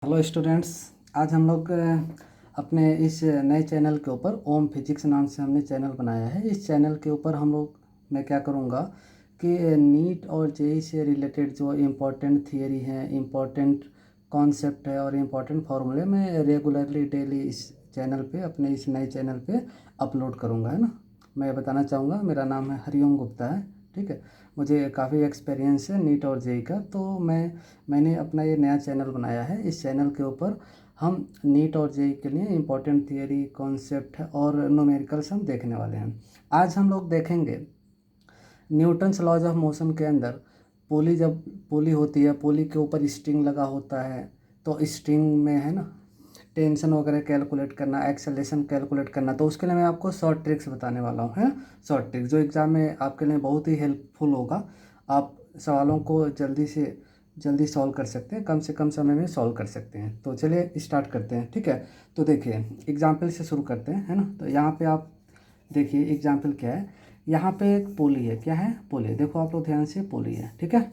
Hello students. आज हम लोग अपने इस नए चैनल के ऊपर ओम फिजिक्स नाम से हमने चैनल बनाया है। इस चैनल के ऊपर हम लोग मैं क्या करूँगा कि नीट और जेई से रिलेटेड जो इम्पोर्टेंट थियरी है, इम्पोर्टेंट कॉन्सेप्ट है और इम्पोर्टेंट फार्मूले मैं रेगुलरली डेली इस चैनल पे, अपने इस नए चैनल पे अपलोड करूँगा, है ना। मैं बताना चाहूँगा, मेरा नाम है हरिओम गुप्ता है, ठीक है। मुझे काफ़ी एक्सपीरियंस है नीट और जेई का, तो मैंने अपना ये नया चैनल बनाया है। इस चैनल के ऊपर हम नीट और जेई के लिए इम्पोर्टेंट थियरी, कॉन्सेप्ट और न्यूमेरिकल्स हम देखने वाले हैं। आज हम लोग देखेंगे न्यूटन्स लॉज ऑफ मोशन के अंदर जब पुली होती है, पुली के ऊपर स्ट्रिंग लगा होता है, तो स्ट्रिंग में है ना टेंशन वगैरह कैलकुलेट करना, एक्सेलेरेशन कैलकुलेट करना, तो उसके लिए मैं आपको शॉर्ट ट्रिक्स बताने वाला हूँ, है। शॉर्ट ट्रिक्स जो एग्ज़ाम में आपके लिए बहुत ही हेल्पफुल होगा। आप सवालों को जल्दी से जल्दी सॉल्व कर सकते हैं, कम से कम समय में सॉल्व कर सकते हैं। तो चलिए स्टार्ट करते हैं, ठीक है। तो देखिए एग्जाम्पल से शुरू करते हैं, है ना। तो यहाँ पे आप देखिए एग्जाम्पल क्या है। यहाँ पे एक पुली है, क्या है, पुली है। देखो आप लोग ध्यान से, पुली है, ठीक है।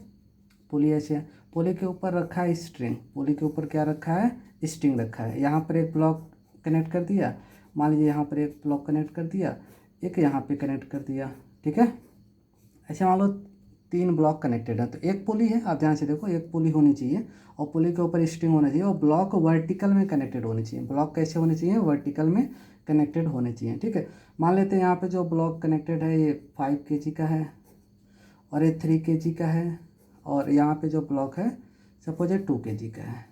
पुली ऐसे है, पुली के ऊपर रखा है स्ट्रिंग, पुली के ऊपर क्या रखा है, स्ट्रिंग रखा है। यहाँ पर एक ब्लॉक कनेक्ट कर दिया, मान लीजिए यहाँ पर एक ब्लॉक कनेक्ट कर दिया, एक यहाँ पे कनेक्ट कर दिया, ठीक है। ऐसे मान लो 3 ब्लॉक कनेक्टेड है, तो एक पुली है, आप ध्यान से देखो, एक पुली होनी चाहिए और पुली के ऊपर स्ट्रिंग होना चाहिए और ब्लॉक वर्टिकल में कनेक्टेड होनी चाहिए। ब्लॉक कैसे होने चाहिए, वर्टिकल में कनेक्टेड होने चाहिए, ठीक है। मान लेते हैं यहाँ पे जो ब्लॉक कनेक्टेड है ये 5 kg का है और ये 3 kg का है, और यहाँ पे जो ब्लॉक है सपोज ये 2 kg का है।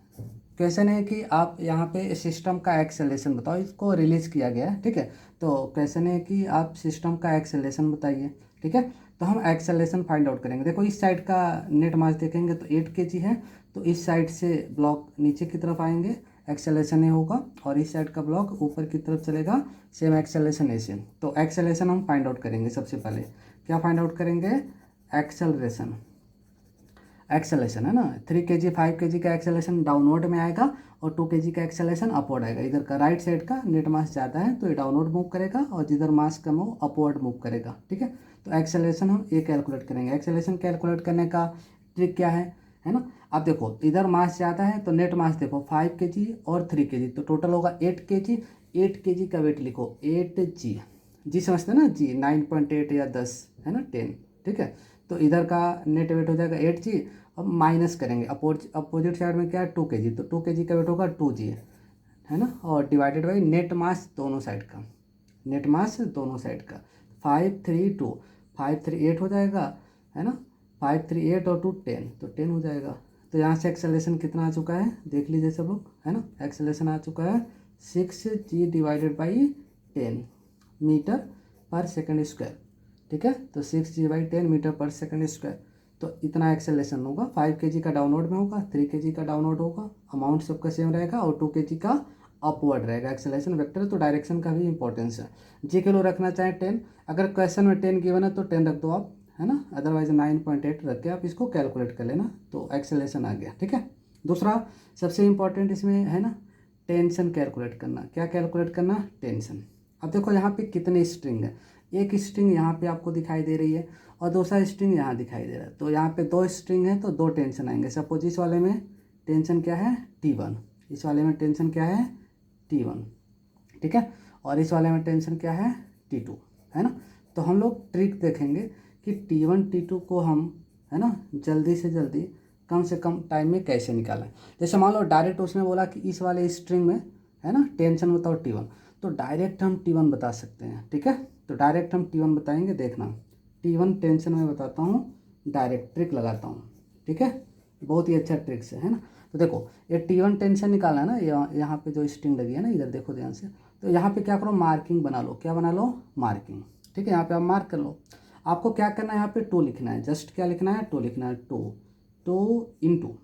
क्वेश्चन है कि आप यहाँ पे सिस्टम का एक्सेलेरेशन बताओ, इसको रिलीज किया गया है, ठीक है। तो क्वेश्चन है कि आप सिस्टम का एक्सेलेरेशन बताइए, ठीक है। तो हम एक्सेलेरेशन फाइंड आउट करेंगे। देखो इस साइड का नेट मास देखेंगे तो 8 kg है, तो इस साइड से ब्लॉक नीचे की तरफ आएंगे, एक्सेलेरेशन ये होगा, और इस साइड का ब्लॉक ऊपर की तरफ चलेगा, सेम एक्सेलेरेशन ऐसे। तो एक्सेलेरेशन हम फाइंड आउट करेंगे। सबसे पहले क्या फाइंड आउट करेंगे, एक्सेलरेशन। एक्सेलेशन है ना, 3 kg 5 kg का एक्सेलेशन डाउनवर्ड में आएगा और 2 kg का एक्सेलेशन अपवर्ड आएगा। इधर का राइट साइड का नेट मास ज़्यादा है तो ये डाउनवर्ड मूव करेगा, और जिधर मास कम हो अपवर्ड मूव करेगा, ठीक है। तो एक्सेलेशन हम ये कैलकुलेट करेंगे। एक्सेलेशन कैलकुलेट करने का ट्रिक क्या है ना। अब देखो इधर मास ज़्यादा है तो नेट मास देखो 5 kg और 3 kg, तो टोटल होगा 8 kg। 8 kg का वेट लिखो 8g, जी समझते हैं ना, जी 9.8 या 10 है ना, 10, ठीक है। तो इधर का नेट वेट हो जाएगा 8g। अब माइनस करेंगे, अपोजिट साइड में क्या है 2 kg, तो 2 kg का वेट होगा 2g, है ना, और डिवाइडेड बाई नेट मास दोनों साइड का, नेट मास दोनों साइड का 5 3 2, 5 3 8 हो जाएगा, है ना। 5 3 8 और 2 10, तो 10 हो जाएगा। तो यहाँ से एक्सेलेरेशन कितना आ चुका है, देख लीजिए सब लोग, है ना। एक्सेलेरेशन आ चुका है 6g डिवाइडेड बाई 10 मीटर पर सेकेंड स्क्वायर, ठीक है। तो 6g/10 मीटर पर सेकेंड स्क्वायर, तो इतना एक्सेलेरेशन होगा। 5 kg का डाउनवर्ड में होगा, 3 kg का डाउनवर्ड होगा, अमाउंट सबका सेम रहेगा, और 2 kg का अपवर्ड रहेगा। एक्सेलेरेशन वेक्टर तो डायरेक्शन का भी इंपॉर्टेंस है। जी के लो रखना चाहें 10, अगर क्वेश्चन में 10 गिवन है तो 10 रख दो आप, है ना, अदरवाइज 9.8 रख के आप इसको कैलकुलेट कर लेना, तो एक्सेलेरेशन आ गया, ठीक है। दूसरा सबसे इंपॉर्टेंट इसमें है ना, टेंशन कैलकुलेट करना। क्या कैलकुलेट करना, टेंशन। अब देखो यहाँ पे कितने स्ट्रिंग है, एक स्ट्रिंग यहाँ पे आपको दिखाई दे रही है और दूसरा स्ट्रिंग यहाँ दिखाई दे रहा है, तो यहाँ पे 2 स्ट्रिंग है तो 2 टेंशन आएंगे। सपोज इस वाले में टेंशन क्या है, T1, इस वाले में टेंशन क्या है, T1, ठीक है, और इस वाले में टेंशन क्या है, T2, है ना। तो हम लोग ट्रिक देखेंगे कि T1 T2 को हम, है ना, जल्दी से जल्दी कम से कम टाइम में कैसे निकालें। जैसे मान लो डायरेक्ट उसने बोला कि इस वाले स्ट्रिंग में, है ना, टेंशन बताओ T1, तो डायरेक्ट हम T1 बता सकते हैं, ठीक है। तो डायरेक्ट हम T1 बताएंगे, देखना T1 टेंशन में बताता हूँ, डायरेक्ट ट्रिक लगाता हूँ, ठीक है। बहुत ही अच्छा ट्रिक्स है ना। तो देखो ये T1 टेंशन निकालना है ना, यहाँ पे जो स्ट्रिंग लगी है ना, इधर देखो ध्यान से, तो यहाँ पे क्या करो, मार्किंग बना लो। क्या बना लो, मार्किंग, ठीक है। यहाँ पे आप मार्क कर लो। आपको क्या करना है, यहाँ पे 2 लिखना है, जस्ट क्या लिखना है, 2 लिखना है, 2 2 इंटू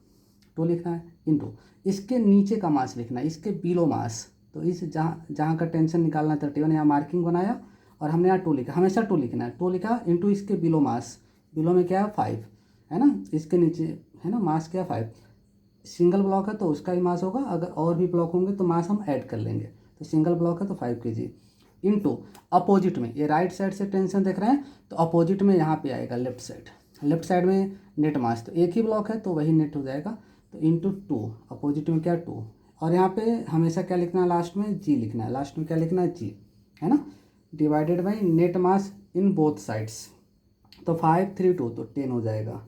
2 लिखना है, इंटू इसके नीचे का मास लिखना है, इसके बिलो मास। तो इस जहाँ जहाँ का टेंशन निकालना है 31, यहाँ मार्किंग बनाया और हमने यहाँ 2 लिखा, हमेशा 2 लिखना है, 2 लिखा इंटू इसके बिलो मास। बिलो में क्या है, 5, है ना, इसके नीचे है ना मास क्या है, 5। सिंगल ब्लॉक है तो उसका ही मास होगा, अगर और भी ब्लॉक होंगे तो मास हम ऐड कर लेंगे। तो सिंगल ब्लॉक है तो 5 kg इंटू अपोजिट में, ये राइट साइड से टेंशन देख रहे हैं तो अपोजिट में यहाँ पे आएगा लेफ्ट साइड। लेफ्ट साइड में नेट मास, तो एक ही ब्लॉक है तो वही नेट हो जाएगा, तो इंटू टू, अपोजिट में क्या 2, और यहाँ पे हमेशा क्या लिखना है लास्ट में, जी लिखना है, लास्ट में क्या लिखना है, जी, है ना, divided by net mass in both sides. तो 5 3 2 तो 10 हो जाएगा,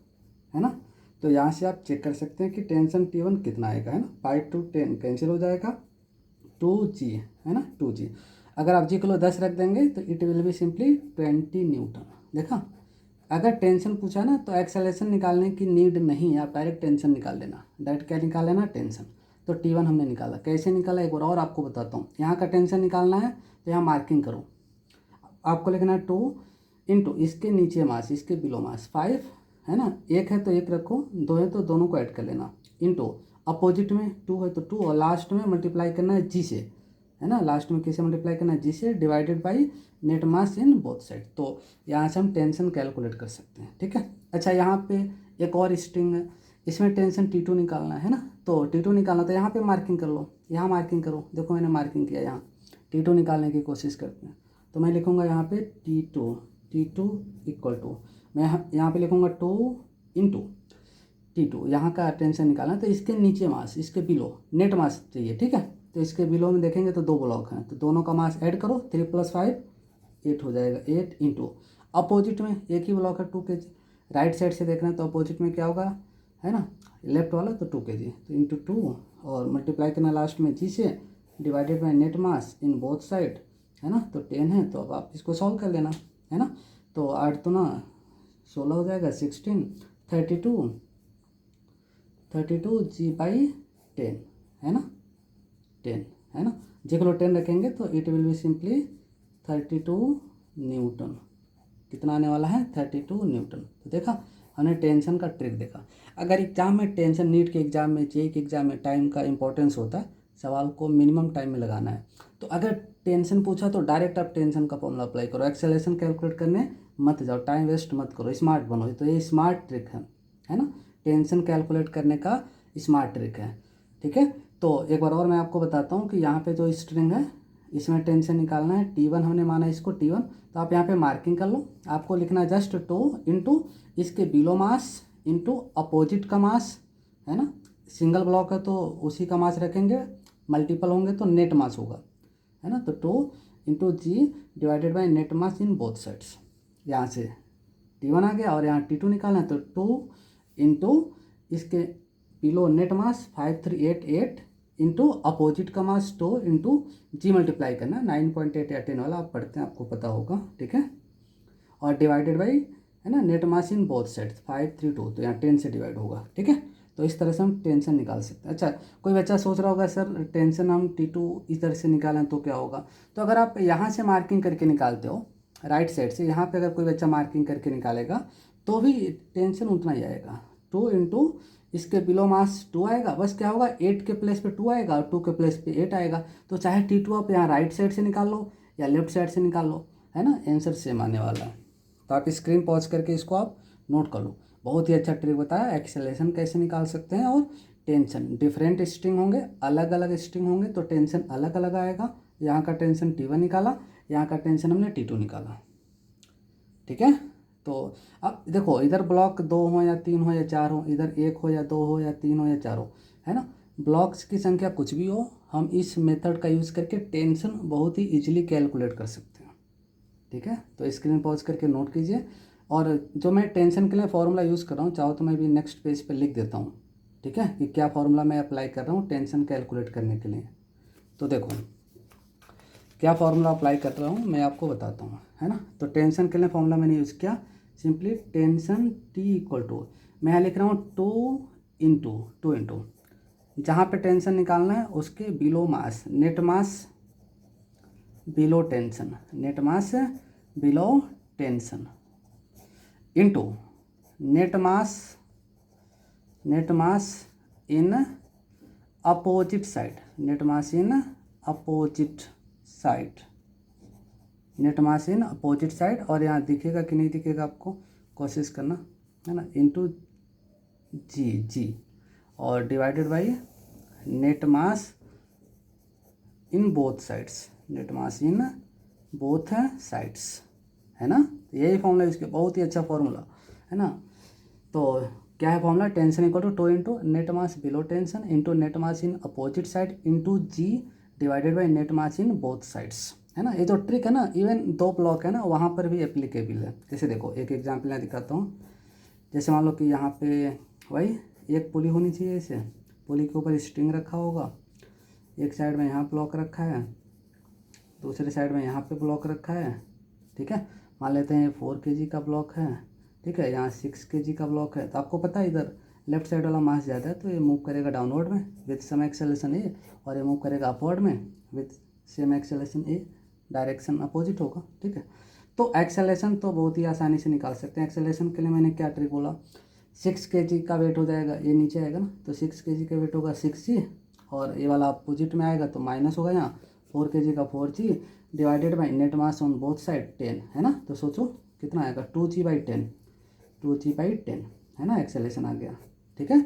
है ना। तो यहाँ से आप चेक कर सकते हैं कि टेंशन T1 कितना आएगा, है ना। 5 to 10 कैंसिल हो जाएगा, 2G, है ना, 2G। अगर आप जी किलो 10 रख देंगे तो it will be simply 20 Newton. देखा, अगर टेंशन पूछा ना तो एक्सेलरेशन निकालने की नीड नहीं है, आप डायरेक्ट टेंशन निकाल लेना। डायरेक्ट क्या निकाल लेना, टेंशन। तो T1 हमने निकाला, कैसे निकाला एक बार और आपको बताता हूँ। यहाँ का टेंशन निकालना है तो यहाँ मार्किंग करो, आपको लिखना है 2 इंटू इसके नीचे मास, इसके बिलो मास 5, है ना। एक है तो एक रखो, दो है तो दोनों को ऐड कर लेना, इंटू अपोजिट में 2 है तो 2, और लास्ट में मल्टीप्लाई करना है जी से, है ना। लास्ट में किसे मल्टीप्लाई करना है, जी से, divided by net mass in both side. तो यहाँ से हम टेंशन कैलकुलेट कर सकते हैं, ठीक है। अच्छा, यहाँ पे एक और स्ट्रिंग है, इसमें टेंशन T2 निकालना है ना। तो T2 निकालना तो यहाँ पे मार्किंग कर लो, यहाँ मार्किंग करो, देखो मैंने मार्किंग किया, यहाँ T2 निकालने की कोशिश करते हैं। तो मैं लिखूँगा यहाँ पे T2 इक्वल टू, मैं यहाँ पे लिखूँगा 2 इंटू T2, यहाँ का टेंशन निकालना, तो इसके नीचे मास, इसके बिलो नेट मास चाहिए, ठीक है। तो इसके बिलो में देखेंगे तो 2 ब्लॉक हैं, तो दोनों का मास ऐड करो, 3 + 5 8 हो जाएगा, 8 इंटू अपोजिट में एक ही ब्लॉक है 2 kg, राइट साइड से देखना है तो अपोजिट में क्या होगा, है ना, लेफ्ट वाला तो 2 kg, तो इंटू 2 और मल्टीप्लाई करना लास्ट में जी से, divided by net mass in both side, है ना। तो 10 है, तो अब आप इसको सॉल्व कर लेना, है ना। तो 8 तो ना 16 हो जाएगा, 16 32 G/10, है ना, 10, है ना। जी को 10 रखेंगे तो it will be simply 32 Newton. कितना आने वाला है, 32 न्यूटन। तो देखा, हमने टेंशन का ट्रिक देखा। अगर एग्जाम में टेंशन, नीट के एग्जाम में, जेईई के एग्जाम में टाइम का इंपॉर्टेंस होता है, सवाल को मिनिमम टाइम में लगाना है। तो अगर टेंशन पूछा तो डायरेक्ट आप टेंशन का फॉर्मूला अप्लाई करो, एक्सेलरेशन कैलकुलेट करने मत जाओ, टाइम वेस्ट मत करो, स्मार्ट बनो। तो ये स्मार्ट ट्रिक है ना, टेंशन कैलकुलेट करने का स्मार्ट ट्रिक है, ठीक है। तो एक बार और मैं आपको बताता हूँ कि यहाँ पे जो स्ट्रिंग है इसमें टेंशन निकालना है, T1 हमने माना इसको T1, तो आप यहाँ पे मार्किंग कर लो। आपको लिखना है जस्ट 2 इंटू इसके बिलो मास इंटू अपोजिट का मास, है ना। सिंगल ब्लॉक है तो उसी का मास रखेंगे, मल्टीपल होंगे तो नेट मास होगा, है ना। तो 2 into g divided by net mass in both sides. यहाँ से T1 आ गया और यहाँ T2 निकालना है, तो 2 इंटू इसके बिलो नेट मास 5 3 8 8 इंटू अपोजिट का मास 2 इंटू जी मल्टीप्लाई करना, 9.8 या 10 वाला आप पढ़ते हैं, आपको पता होगा, ठीक है। और डिवाइडेड बाई, है ना, net mass in both sides 5 3 2, तो यहाँ 10 से डिवाइड होगा, ठीक है। तो इस तरह से हम टेंशन निकाल सकते हैं। अच्छा, कोई बच्चा सोच रहा होगा सर टेंशन हम T2 इस तरह से निकालें तो क्या होगा। तो अगर आप यहाँ से मार्किंग करके निकालते हो, राइट साइड से, यहाँ पे अगर कोई बच्चा मार्किंग करके निकालेगा तो भी टेंशन उतना ही आएगा। 2 इंटू इसके बिलो मास 2 आएगा, बस क्या होगा 8 के प्लेस पे 2 आएगा और 2 के प्लेस पे 8 आएगा। तो चाहे T2 आप यहाँ राइट साइड से निकाल लो या लेफ्ट साइड से निकाल लो, है ना, आंसर सेम आने वाला है। तो आप स्क्रीन पॉज करके इसको आप नोट कर लो। बहुत ही अच्छा ट्रिक बताया, एक्सेलरेशन कैसे निकाल सकते हैं, और टेंशन डिफरेंट स्ट्रिंग होंगे, अलग अलग स्ट्रिंग होंगे तो टेंशन अलग अलग आएगा। यहाँ का टेंशन T1 निकाला, यहाँ का टेंशन हमने T2 निकाला, ठीक है। तो अब देखो, इधर ब्लॉक 2 हो या 3 हो या 4 हो, इधर 1 हो या 2 हो या 3 हो या 4 हो, है ना, ब्लॉक्स की संख्या कुछ भी हो, हम इस मेथड का यूज़ करके टेंशन बहुत ही ईजिली कैलकुलेट कर सकते हैं, ठीक है। तो स्क्रीन पॉज करके नोट कीजिए। और जो मैं टेंशन के लिए फार्मूला यूज़ कर रहा हूँ, चाहो तो मैं भी नेक्स्ट पेज पे लिख देता हूँ, ठीक है, कि क्या फार्मूला मैं अप्लाई कर रहा हूँ टेंशन कैलकुलेट करने के लिए। तो देखो क्या फार्मूला अप्लाई कर रहा हूँ मैं आपको बताता हूँ, है ना। तो टेंशन के लिए फार्मूला मैंने यूज़ किया, simply tension T equal to, मैं यहाँ लिख रहा हूँ 2 इंटू जहाँ पे टेंशन निकालना है उसके below mass, net mass below tension, net mass below tension, into net mass in opposite side, net mass in opposite side, net mass in opposite side. और यहाँ दिखेगा कि नहीं दिखेगा आपको, कोशिश करना, है ना, इंटू जी और divided by net mass in both sides, net mass in both sides, है ना। यही फॉर्मूला इसके बहुत ही अच्छा फॉर्मूला, है ना। तो क्या है formula, tension equal to two into net mass below tension into net mass in opposite side into g divided by net mass in both sides, है ना। ये जो ट्रिक है ना, इवन 2 ब्लॉक है ना वहाँ पर भी एप्लीकेबल है। जैसे देखो एक एग्जाम्पल मैं दिखाता हूँ। जैसे मान लो कि यहाँ पे वही एक पुली होनी चाहिए, इसे पुली के ऊपर स्ट्रिंग रखा होगा, एक साइड में यहाँ ब्लॉक रखा है, दूसरे साइड में यहाँ पे ब्लॉक रखा है, ठीक है। मान लेते हैं 4 kg का ब्लॉक है, ठीक है, यहाँ 6 kg का ब्लॉक है। तो आपको पता है इधर लेफ्ट साइड वाला मास ज़्यादा है, तो ये मूव करेगा डाउनवर्ड में विथ सम एक्सेलरेशन ए, और ये मूव करेगा अपवर्ड में with same acceleration A, direction opposite होगा, ठीक है। तो एक्सेलरेशन तो बहुत ही आसानी से निकाल सकते हैं। एक्सेलरेशन के लिए मैंने क्या ट्रिक बोला, 6 kg का वेट हो जाएगा, ये नीचे आएगा ना, तो 6 kg का वेट होगा 6g, और ये वाला अपोजिट में आएगा तो माइनस होगा, यहाँ 4 kg का 4g divided by net mass on both side 10, है ना। तो सोचो कितना आएगा, 2g/10, 2g/10, है ना, एक्सेलरेशन आ गया, ठीक है,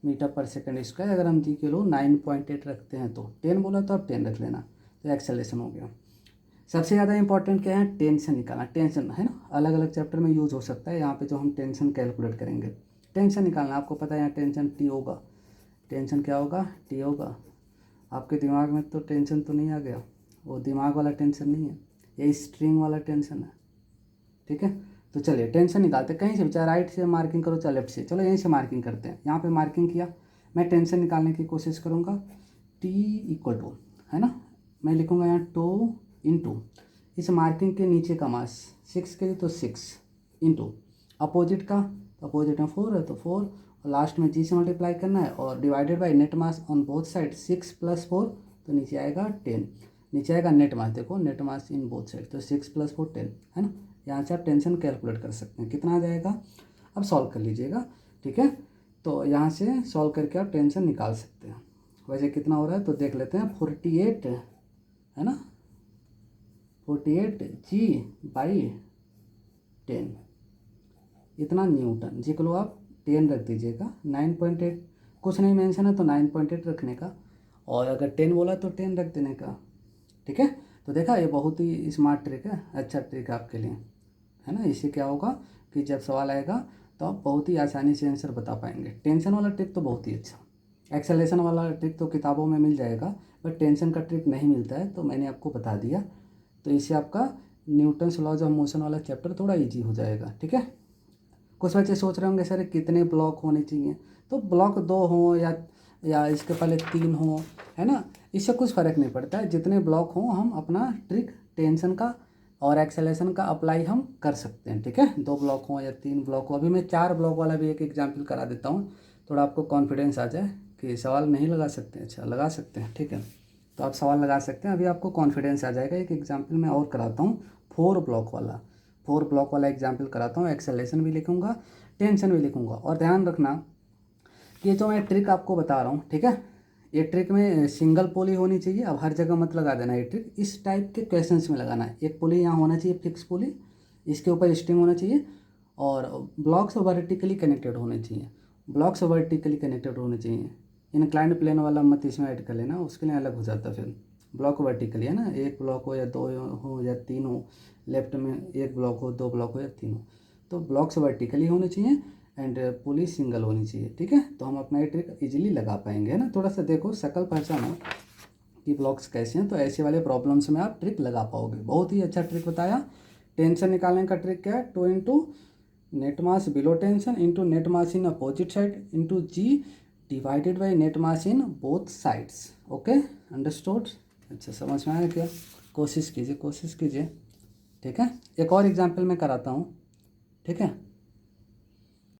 मीटर पर सेकंड स्क्वायर। अगर हम जी के लो 9.8 रखते हैं तो 10 बोला तो अब 10 रख लेना, तो एक्सेलरेशन हो गया। सबसे ज़्यादा इंपॉर्टेंट क्या है, टेंशन निकालना। टेंशन है ना, अलग अलग चैप्टर में यूज़ हो सकता है। यहाँ पे जो हम टेंशन कैलकुलेट करेंगे, टेंशन निकालना, आपको पता है यहाँ टेंशन टी होगा, टेंशन क्या होगा, टी होगा। आपके दिमाग में तो टेंशन तो नहीं आ गया, वो दिमाग वाला टेंशन नहीं है, ये स्ट्रिंग वाला टेंशन है, ठीक है। तो चलिए टेंशन निकालते हैं, कहीं से चाहे राइट से मार्किंग करो चाहे लेफ्ट से, चलो यहीं से मार्किंग करते हैं। यहाँ पे मार्किंग किया, मैं टेंशन निकालने की कोशिश करूँगा। टी इक्वल टू, है ना, मैं लिखूँगा यहाँ टो इंटू इस मार्किंग के नीचे का मास 6 kg, तो 6 इंटू अपोजिट का, तो अपोजिट में 4 है तो 4, और लास्ट में जी से मल्टीप्लाई करना है, और divided by net mass on both side 6 + 4, तो नीचे आएगा 10, नीचे आएगा नेट मास, देखो net mass in both side, तो 6 + 4 10, है ना। यहाँ से आप टेंशन कैलकुलेट कर सकते हैं, कितना आ जाएगा, अब सॉल्व कर लीजिएगा, ठीक है। तो यहाँ से सॉल्व करके आप टेंशन निकाल सकते हैं। वैसे कितना हो रहा है तो देख लेते हैं, 48 है ना, 48g/10, इतना न्यूटन। जी को लो आप 10 रख दीजिएगा, 9.8 कुछ नहीं मेंशन है तो 9.8 रखने का, और अगर 10 बोला तो 10 रख देने का, ठीक है। तो देखा, ये बहुत ही स्मार्ट ट्रिक है, अच्छा ट्रिक है आपके लिए, है ना। इससे क्या होगा कि जब सवाल आएगा तो आप बहुत ही आसानी से आंसर बता पाएंगे। टेंशन वाला ट्रिक तो बहुत ही अच्छा, एक्सेलरेशन वाला ट्रिक तो किताबों में मिल जाएगा, बट टेंशन का ट्रिक नहीं मिलता है, तो मैंने आपको बता दिया। तो इससे आपका न्यूटन्स लॉज ऑफ मोशन वाला चैप्टर थोड़ा ईजी हो जाएगा, ठीक है। कुछ बच्चे सोच रहे होंगे सर कितने ब्लॉक होने चाहिए, तो ब्लॉक 2 हों या इसके पहले 3 हों, है ना, इससे कुछ फ़र्क नहीं पड़ता है। जितने ब्लॉक हों हम अपना ट्रिक टेंशन का और एक्सेलरेशन का अप्लाई हम कर सकते हैं, ठीक है। 2 ब्लॉक हों या 3 ब्लॉक हो, अभी मैं 4 ब्लॉक वाला भी एक एग्जाम्पल करा देता हूँ, थोड़ा आपको कॉन्फिडेंस आ जाए कि सवाल नहीं लगा सकते, अच्छा लगा सकते हैं, ठीक है। तो आप सवाल लगा सकते हैं, अभी आपको कॉन्फिडेंस आ जाएगा। एक एग्जाम्पल मैं और कराता हूँ, 4 ब्लॉक वाला एग्जाम्पल कराता हूँ। एक्सेलरेशन भी लिखूँगा, टेंशन भी लिखूँगा, और ध्यान रखना कि जो मैं ट्रिक आपको बता रहा हूँ, ठीक है, ये ट्रिक में सिंगल पुली होनी चाहिए। अब हर जगह मत लगा देना ये ट्रिक, इस टाइप के क्वेश्चंस में लगाना है। एक पुली यहाँ होना चाहिए, फिक्स पुली, इसके ऊपर स्ट्रिंग होना चाहिए, और ब्लॉक्स वर्टिकली कनेक्टेड होने चाहिए, ब्लॉक्स वर्टिकली कनेक्टेड होने चाहिए। इनक्लाइंड प्लेन वाला मत इसमें ऐड कर लेना, उसके लिए अलग हो जाता फिर। ब्लॉक वर्टिकली, है ना, एक ब्लॉक हो या 2 हो या 3 हो, लेफ्ट में एक ब्लॉक हो, 2 ब्लॉक हो या 3 हो, तो ब्लॉक्स वर्टिकली होने चाहिए एंड पुली सिंगल होनी चाहिए, ठीक है। तो हम अपना ये ट्रिक इजीली लगा पाएंगे, है ना। थोड़ा सा देखो शकल पहचानो कि ब्लॉक्स कैसे हैं, तो ऐसे वाले प्रॉब्लम्स में आप ट्रिक लगा पाओगे। बहुत ही अच्छा ट्रिक बताया। टेंशन निकालने का ट्रिक क्या है, 2 into net mass below tension into net mass in opposite side into g divided by net mass in both sides. Okay, understood, अच्छा समझ में आया क्या, कोशिश कीजिए, ठीक है। एक और एग्जाम्पल मैं कराता हूँ, ठीक है।